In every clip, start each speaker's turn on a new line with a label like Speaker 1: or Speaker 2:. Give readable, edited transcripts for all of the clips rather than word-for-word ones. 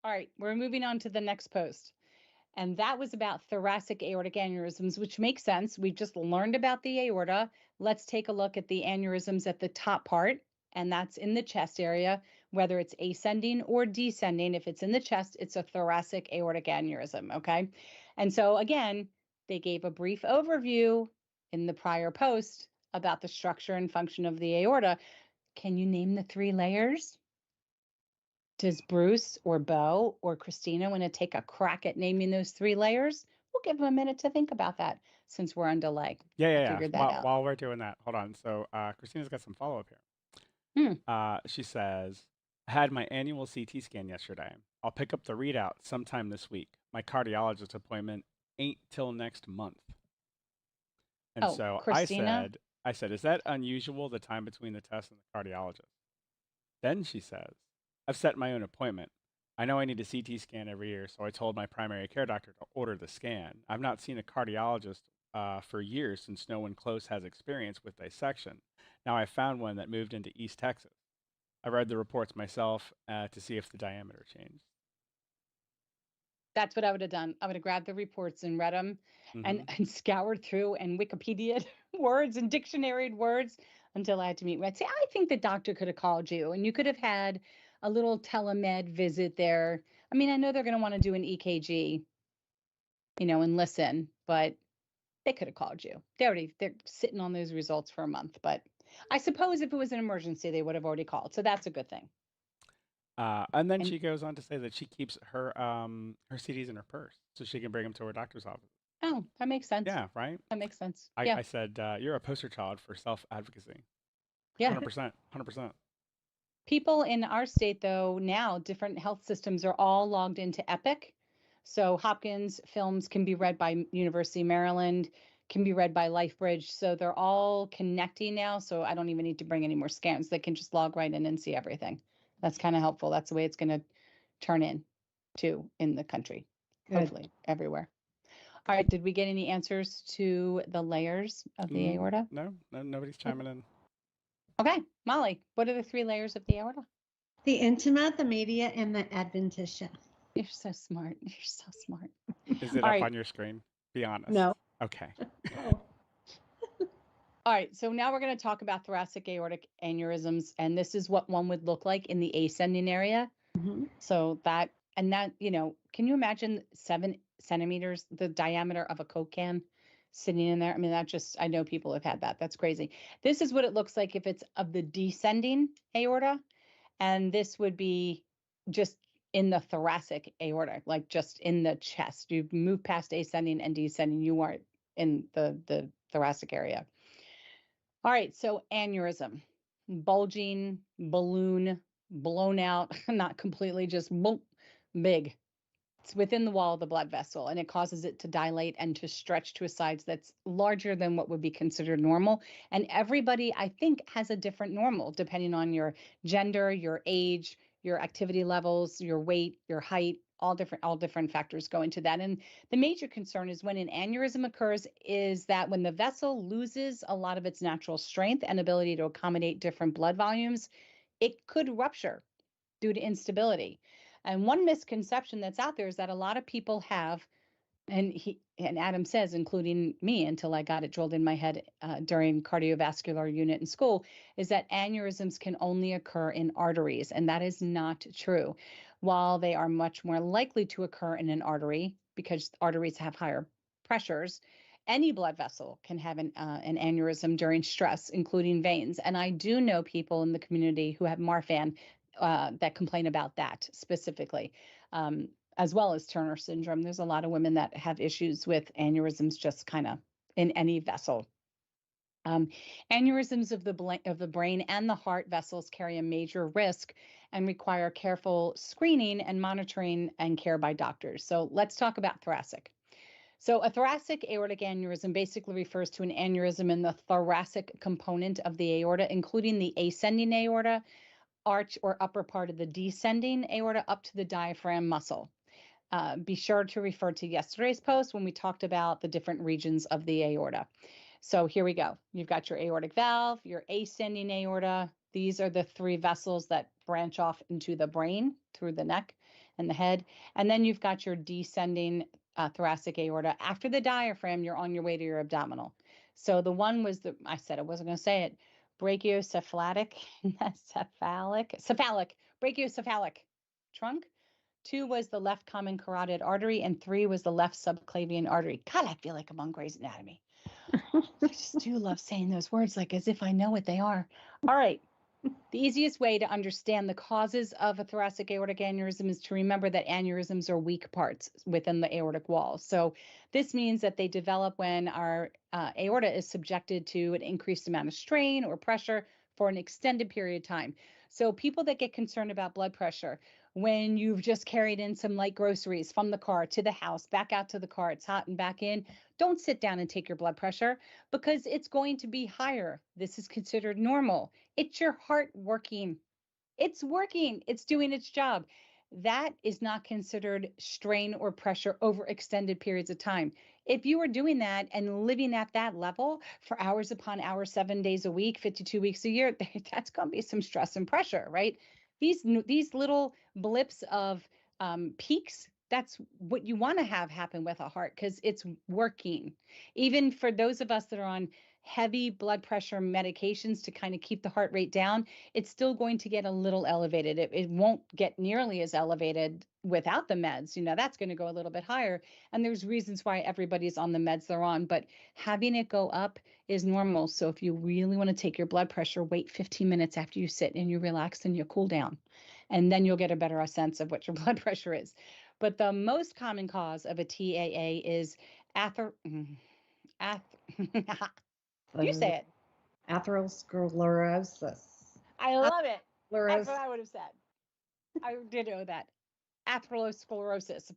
Speaker 1: All right, we're moving on to the next post. And that was about thoracic aortic aneurysms, which makes sense. We've just learned about the aorta. Let's take a look at the aneurysms at the top part, and that's in the chest area, whether it's ascending or descending. If it's in the chest, it's a thoracic aortic aneurysm, okay? And so, again, they gave a brief overview in the prior post about the structure and function of the aorta. Can you name the three layers? Does Bruce or Bo or Christina want to take a crack at naming those three layers? We'll give them a minute to think about that since we're on delay.
Speaker 2: Yeah,
Speaker 1: I
Speaker 2: yeah, yeah.
Speaker 1: figured that
Speaker 2: While,
Speaker 1: out.
Speaker 2: while we're doing that, hold on. So Christina's got some follow up here.
Speaker 1: Hmm.
Speaker 2: She says, I had my annual CT scan yesterday. I'll pick up the readout sometime this week. My cardiologist appointment ain't till next month. And
Speaker 1: Oh,
Speaker 2: so
Speaker 1: Christina,
Speaker 2: I said, is that unusual, the time between the test and the cardiologist? Then she says, I've set my own appointment. I know I need a CT scan every year, so I told my primary care doctor to order the scan. I've not seen a cardiologist for years since no one close has experience with dissection. Now I found one that moved into East Texas. I read the reports myself to see if the diameter changed.
Speaker 1: that's what I would have done. I would have grabbed the reports and read them and,
Speaker 2: Mm-hmm.
Speaker 1: and scoured through and Wikipedia words and dictionary words until I had to meet. I'd say, I think the doctor could have called you and you could have had a little telemed visit there. I mean, I know they're going to want to do an EKG, and listen, but they could have called you. They're sitting on those results for a month, but I suppose if it was an emergency, they would have already called. So that's a good thing.
Speaker 2: And then
Speaker 1: And
Speaker 2: she goes on to say that she keeps her CDs in her purse so she can bring them to her doctor's office.
Speaker 1: oh, that makes sense.
Speaker 2: Yeah, right.
Speaker 1: That makes sense.
Speaker 2: I,
Speaker 1: Yeah.
Speaker 2: I said you're a poster child for self advocacy.
Speaker 1: Yeah.
Speaker 2: 100%, 100%.
Speaker 1: People in our state, though, now different health systems are all logged into Epic. So Hopkins films can be read by University of Maryland, can be read by LifeBridge. So they're all connecting now. So I don't even need to bring any more scans. They can just log right in and see everything. That's kind of helpful. That's the way it's going to turn in to in the country,
Speaker 3: Good.
Speaker 1: hopefully everywhere. All right. Did we get any answers to the layers of the aorta?
Speaker 2: No, nobody's chiming in.
Speaker 1: Okay. Molly, what are the three layers of the aorta?
Speaker 3: The intima, the media, and the adventitia.
Speaker 1: You're so smart. You're so smart.
Speaker 2: Is it
Speaker 1: All
Speaker 2: up
Speaker 1: right.
Speaker 2: on your screen? Be honest.
Speaker 3: No.
Speaker 2: Okay.
Speaker 3: Oh.
Speaker 1: All right. So now we're going to talk about thoracic aortic aneurysms. And this is what one would look like in the ascending area.
Speaker 3: Mhm.
Speaker 1: So that, can you imagine 7 centimeters, the diameter of a Coke can sitting in there? I mean, I know people have had that. That's crazy. This is what it looks like if it's of the descending aorta. And this would be just in the thoracic aorta, like just in the chest. You move past ascending and descending, you aren't in the thoracic area. All right, so aneurysm, bulging, balloon, blown out, not completely, just big. It's within the wall of the blood vessel and it causes it to dilate and to stretch to a size that's larger than what would be considered normal. And everybody, I think, has a different normal depending on your gender, your age, your activity levels, your weight, your height, all different factors go into that. And the major concern is when an aneurysm occurs is that when the vessel loses a lot of its natural strength and ability to accommodate different blood volumes, it could rupture due to instability. And one misconception that's out there is that a lot of people have, and Adam says, including me, until I got it drilled in my head during cardiovascular unit in school, is that aneurysms can only occur in arteries, and that is not true. While they are much more likely to occur in an artery because arteries have higher pressures, any blood vessel can have an aneurysm during stress, including veins. And I do know people in the community who have Marfan that complain about that specifically, as well as Turner syndrome. There's a lot of women that have issues with aneurysms just kind of in any vessel. Um, Aneurysms of the brain and the heart vessels carry a major risk and require careful screening and monitoring and care by doctors. So let's talk about thoracic. So a thoracic aortic aneurysm basically refers to an aneurysm in the thoracic component of the aorta, including the ascending aorta, arch or upper part of the descending aorta up to the diaphragm muscle. Be sure to refer to yesterday's post when we talked about the different regions of the aorta. So here we go. You've got your aortic valve, your ascending aorta. These are the three vessels that branch off into the brain through the neck. and the head. And then you've got your descending thoracic aorta. After the diaphragm, you're on your way to your abdominal. So the one was I said I wasn't going to say it, brachiocephalic, brachiocephalic trunk. 2 was the left common carotid artery, and 3 was the left subclavian artery. God, I feel like I'm on Grey's Anatomy. I just do love saying those words like as if I know what they are. All right. The easiest way to understand the causes of a thoracic aortic aneurysm is to remember that aneurysms are weak parts within the aortic wall. So this means that they develop when our aorta is subjected to an increased amount of strain or pressure for an extended period of time. So people that get concerned about blood pressure, when you've just carried in some light groceries from the car to the house, back out to the car, it's hot and back in, don't sit down and take your blood pressure because it's going to be higher. This is considered normal. It's your heart working. It's working. It's doing its job. That is not considered strain or pressure over extended periods of time. If you are doing that and living at that level for hours upon hours, 7 days a week, 52 weeks a year, that's going to be some stress and pressure, right? These little blips of peaks, that's what you want to have happen with a heart because it's working. Even for those of us that are on heavy blood pressure medications to kind of keep the heart rate down, it's still going to get a little elevated. It won't get nearly as elevated without the meds. That's going to go a little bit higher. And there's reasons why everybody's on the meds they're on, but having it go up is normal. So if you really want to take your blood pressure, wait 15 minutes after you sit and you relax and you cool down. And then you'll get a better sense of what your blood pressure is. But the most common cause of a TAA is you say it.
Speaker 3: Atherosclerosis.
Speaker 1: I love it. That's
Speaker 3: Sclerosis.
Speaker 1: what I would have said. I did know that. Atherosclerosis,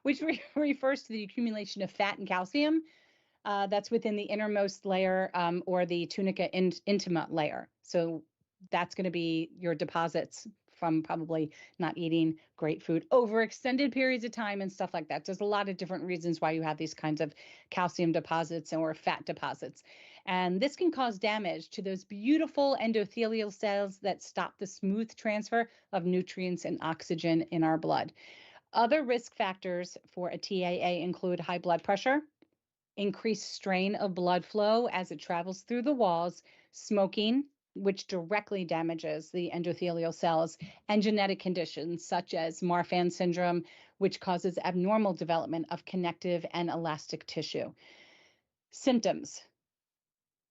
Speaker 1: which refers to the accumulation of fat and calcium that's within the innermost layer or the tunica intima layer. So that's going to be your deposits from probably not eating great food over extended periods of time and stuff like that. There's a lot of different reasons why you have these kinds of calcium deposits or fat deposits. And this can cause damage to those beautiful endothelial cells that stop the smooth transfer of nutrients and oxygen in our blood. Other risk factors for a TAA include high blood pressure, increased strain of blood flow as it travels through the walls, smoking, which directly damages the endothelial cells, and genetic conditions such as Marfan syndrome, which causes abnormal development of connective and elastic tissue. Symptoms.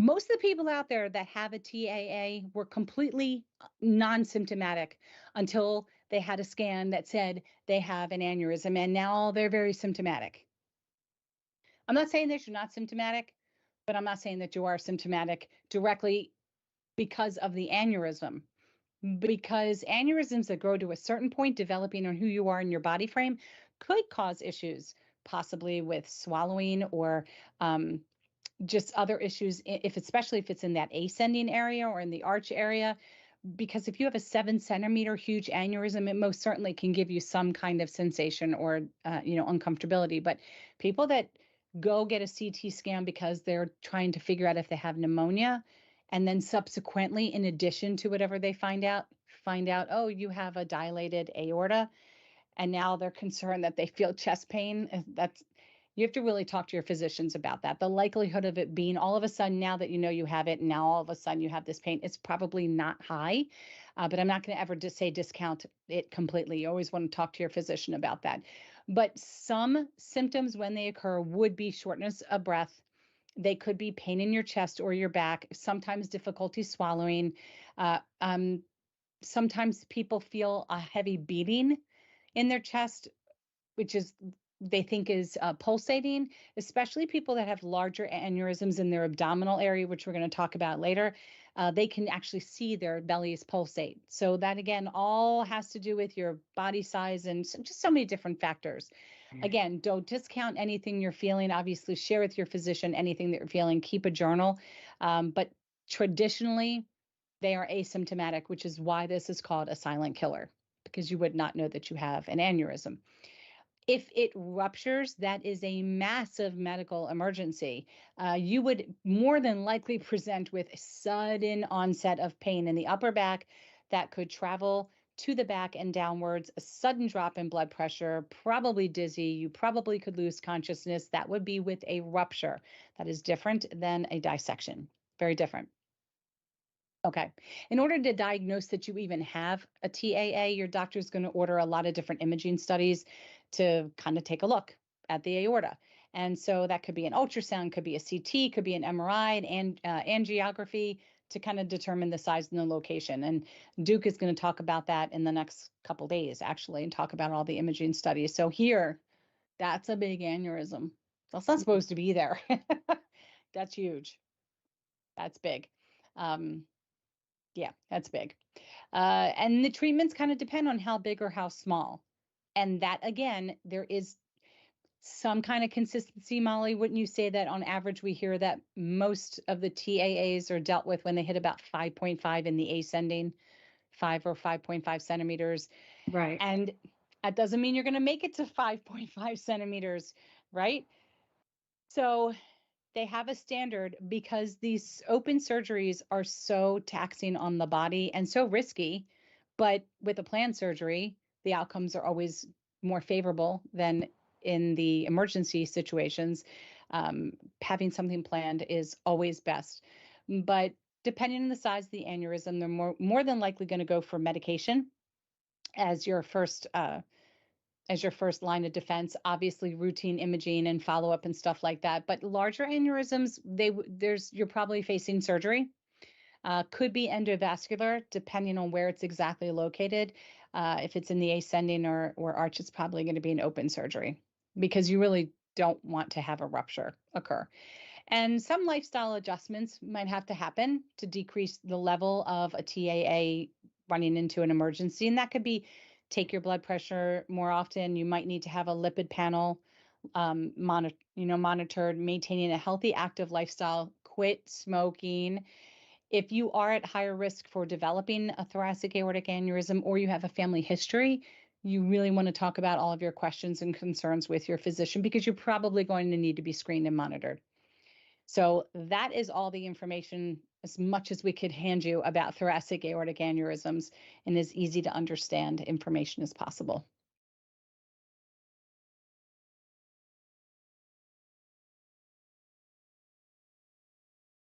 Speaker 1: Most of the people out there that have a TAA were completely non-symptomatic until they had a scan that said they have an aneurysm, and now they're very symptomatic. I'm not saying that you're not symptomatic, but I'm not saying that you are symptomatic directly because of the aneurysm. Because aneurysms that grow to a certain point, developing on who you are in your body frame, could cause issues, possibly with swallowing or just other issues, especially if it's in that ascending area or in the arch area. Because if you have a 7-centimeter huge aneurysm, it most certainly can give you some kind of sensation or uncomfortability. But people that go get a CT scan because they're trying to figure out if they have pneumonia, and then subsequently, in addition to whatever they find out, oh, you have a dilated aorta, and now they're concerned that they feel chest pain. You have to really talk to your physicians about that. The likelihood of it being all of a sudden, now that you know you have it, and now all of a sudden you have this pain, it's probably not high. But I'm not going to ever just say discount it completely. You always want to talk to your physician about that. But some symptoms when they occur would be shortness of breath. They could be pain in your chest or your back, sometimes difficulty swallowing. Sometimes people feel a heavy beating in their chest, which is they think is pulsating, especially people that have larger aneurysms in their abdominal area, which we're going to talk about later. They can actually see their bellies pulsate. So that, again, all has to do with your body size and just so many different factors. Again, don't discount anything you're feeling. Obviously, share with your physician anything that you're feeling. Keep a journal. But traditionally, they are asymptomatic, which is why this is called a silent killer, because you would not know that you have an aneurysm. If it ruptures, that is a massive medical emergency. You would more than likely present with a sudden onset of pain in the upper back that could travel to the back and downwards, a sudden drop in blood pressure, probably dizzy. You probably could lose consciousness. That would be with a rupture. That is different than a dissection. Very different. Okay. In order to diagnose that you even have a TAA, your doctor's going to order a lot of different imaging studies to kind of take a look at the aorta. And so that could be an ultrasound, could be a CT, could be an MRI, and angiography to kind of determine the size and the location. And Duke is going to talk about that in the next couple days, actually, and talk about all the imaging studies. So here, that's a big aneurysm. That's not supposed to be there. That's huge. That's big. Yeah, that's big. And the treatments kind of depend on how big or how small. And that, again, there is some kind of consistency, Molly. Wouldn't you say that on average, we hear that most of the TAAs are dealt with when they hit about 5.5 in the ascending, 5 or 5.5 centimeters?
Speaker 3: Right.
Speaker 1: And that doesn't mean you're going to make it to 5.5 centimeters, right? So they have a standard because these open surgeries are so taxing on the body and so risky. But with a planned surgery, the outcomes are always more favorable than in the emergency situations. Having something planned is always best. But depending on the size of the aneurysm, they're more than likely going to go for medication as your first line of defense. Obviously routine imaging and follow-up and stuff like that. But larger aneurysms, you're probably facing surgery. Could be endovascular, depending on where it's exactly located. If it's in the ascending or arch, it's probably going to be an open surgery because you really don't want to have a rupture occur. And some lifestyle adjustments might have to happen to decrease the level of a TAA running into an emergency. And that could be take your blood pressure more often. You might need to have a lipid panel monitored, maintaining a healthy, active lifestyle, quit smoking. If you are at higher risk for developing a thoracic aortic aneurysm or you have a family history, you really want to talk about all of your questions and concerns with your physician because you're probably going to need to be screened and monitored. So that is all the information, as much as we could hand you about thoracic aortic aneurysms, and as easy to understand information as possible.